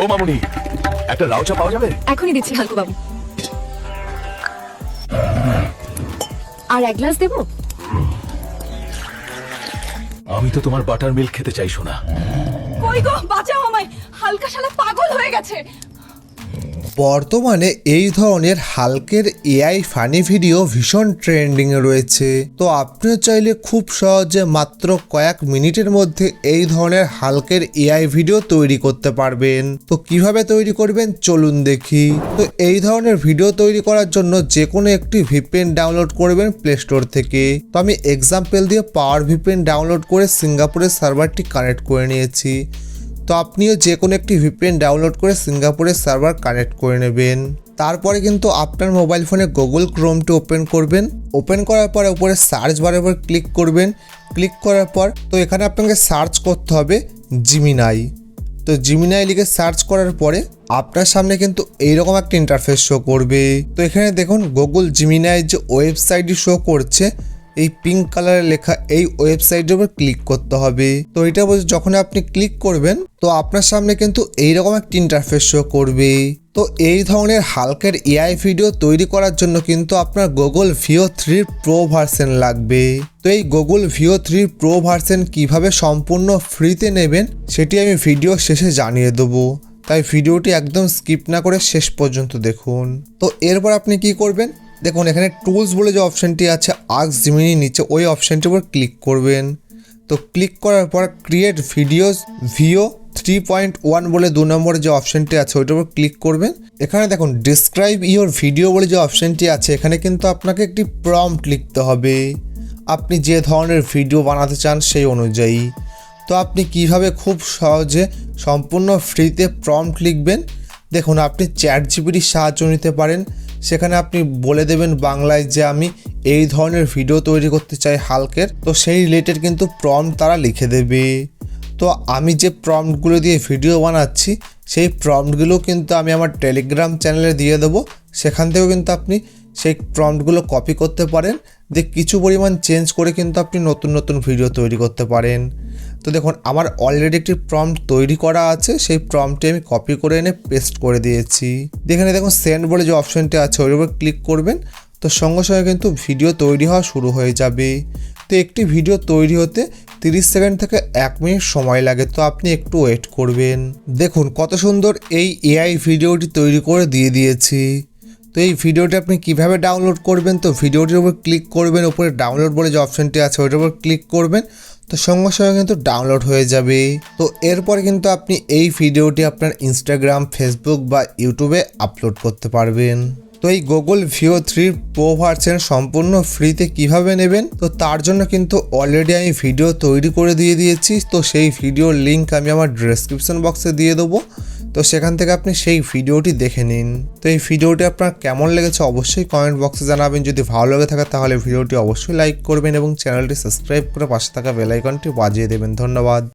ও মামুনি, একটা লাউ চা পাওয়া যাবে? এখনই দিচ্ছি হালকু বাবু। আর এক গ্লাস দেবো? আমি তো তোমার বাটার মিল্ক খেতে চাই সোনা। কই গো, বাঁচাও আমায়, হালকা শালা পাগল হয়ে গেছে। বর্তমানে এই ধরনের হালকের এআই ফানি ভিডিও ভীষণ ট্রেন্ডিংয়ে রয়েছে। তো আপনিও চাইলে খুব সহজে মাত্র কয়েক মিনিটের মধ্যে এই ধরনের হালকের এআই ভিডিও তৈরি করতে পারবেন। তো কিভাবে তৈরি করবেন চলুন দেখি। তো এই ধরনের ভিডিও তৈরি করার জন্য যে কোনো একটি ভিপিএন ডাউনলোড করবেন প্লে স্টোর থেকে। তো আমি এক্সাম্পল দিয়ে পাওয়ার ভিপিএন ডাউনলোড করে সিঙ্গাপুরের সার্ভারটি কানেক্ট করে নিয়েছি। তো আপনিও যে কোনো একটি ভিপিএন ডাউনলোড করে সিঙ্গাপুরের সার্ভার কানেক্ট করে নেবেন। তারপরে কিন্তু আপনার মোবাইল ফোনে গুগল ক্রোমটি ওপেন করবেন। ওপেন করার পরে উপরে সার্চ বারের উপর ক্লিক করবেন। ক্লিক করার পর তো এখানে আপনাকে সার্চ করতে হবে জিমিনাই। তো জিমিনাই লিখে সার্চ করার পরে আপনার সামনে কিন্তু এইরকম একটা ইন্টারফেস শো করবে। তো এখানে দেখুন গুগল জিমিনাই যে ওয়েবসাইটটি শো করছে, এই পিঙ্ক কালারে লেখা এই ওয়েবসাইটের উপর ক্লিক করতে হবে। তো এটা বলছে যখন আপনি ক্লিক করবেন তো আপনার সামনে কিন্তু এইরকম একটা ইন্টারফেস শো করবে। তো এই ধরনের হালকের এআই ভিডিও তৈরি করার জন্য কিন্তু আপনার গুগল ভিও 3 প্রো ভার্সন লাগবে। তো এই গুগল ভিও 3 প্রো ভার্সন কিভাবে সম্পূর্ণ ফ্রিতে নেবেন সেটি আমি ভিডিও শেষে জানিয়ে দেবো, তাই ভিডিওটি একদম স্কিপ না করে শেষ পর্যন্ত দেখুন। তো এরপর আপনি কি করবেন, দেখুন এখানে টুলস বলে যে অপশানটি আছে আস্ক জিমিনি নিচে, ওই অপশানটির উপর ক্লিক করবেন। তো ক্লিক করার পর ক্রিয়েট ভিডিওস ভিও 3.1 বলে 2 নম্বরে যে অপশানটি আছে ওইটার উপর ক্লিক করবেন। এখানে দেখুন ডিসক্রাইব ইওর ভিডিও বলে যে অপশানটি আছে, এখানে কিন্তু আপনাকে একটি প্রম্পট লিখতে হবে আপনি যে ধরনের ভিডিও বানাতে চান সেই অনুযায়ী। তো আপনি কিভাবে খুব সহজে সম্পূর্ণ ফ্রিতে প্রম্পট লিখবেন, দেখুন আপনি চ্যাট জিপিটির সাহায্য নিতে পারেন। সেখানে আপনি বলে দেবেন বাংলায় যে আমি এই ধরনের ভিডিও তৈরি করতে চাই হালকের, তো সেই রিলেটেড কিন্তু প্রম্পট তারা লিখে দেবে। তো আমি যে প্রম্পটগুলো দিয়ে ভিডিও বানাচ্ছি সেই প্রম্পটগুলো কিন্তু আমি আমার টেলিগ্রাম চ্যানেলে দিয়ে দেবো, সেখান থেকেও কিন্তু আপনি সেই প্রম্পটগুলো কপি করতে পারেন, দিয়ে কিছু পরিমাণ চেঞ্জ করে কিন্তু আপনি নতুন নতুন ভিডিও তৈরি করতে পারেন। তো দেখুন আমার অলরেডি একটি প্রম্পট তৈরি করা আছে, সেই প্রম্পটটি আমি কপি করে এনে পেস্ট করে দিয়েছি। এখানে দেখুন সেন্ড বলে যে অপশানটি আছে ওর উপর ক্লিক করবেন। তো সঙ্গে সঙ্গে কিন্তু ভিডিও তৈরি হওয়া শুরু হয়ে যাবে। তো একটি ভিডিও তৈরি হতে 30 সেকেন্ড থেকে 1 মিনিট সময় লাগে, তো আপনি একটু ওয়েট করবেন। দেখুন কত সুন্দর এই এআই ভিডিওটি তৈরি করে দিয়ে দিয়েছি। তো এই ভিডিওটি আপনি কিভাবে ডাউনলোড করবেন, তো ভিডিওটির উপর ক্লিক করবেন, উপরে ডাউনলোড বলে যে অপশানটি আছে ওইটার উপর ক্লিক করবেন। তো সঙ্গে সঙ্গে কিন্তু ডাউনলোড হয়ে যাবে। তো এরপর কিন্তু আপনি এই ভিডিওটি আপনার ইনস্টাগ্রাম, ফেসবুক বা ইউটিউবে আপলোড করতে পারবেন। তো এই গুগল ভিও 3 প্রো ভার্সন সম্পূর্ণ ফ্রিতে কিভাবে নেবেন, তো তার জন্য কিন্তু অলরেডি আমি ভিডিও তৈরি করে দিয়ে দিয়েছি। তো সেই ভিডিওর লিঙ্ক আমি আমার ডেসক্রিপশন বক্সে দিয়ে দেবো, তো সেখান থেকে আপনি সেই ভিডিওটি দেখে নিন। তো এই ভিডিওটি আপনার কেমন লেগেছে অবশ্যই কমেন্ট বক্সে জানাবেন। যদি ভালো লেগে থাকে তাহলে ভিডিওটি অবশ্যই লাইক করবেন এবং চ্যানেলটি সাবস্ক্রাইব করে পাশে থাকা বেল আইকনটি বাজিয়ে দেবেন। ধন্যবাদ।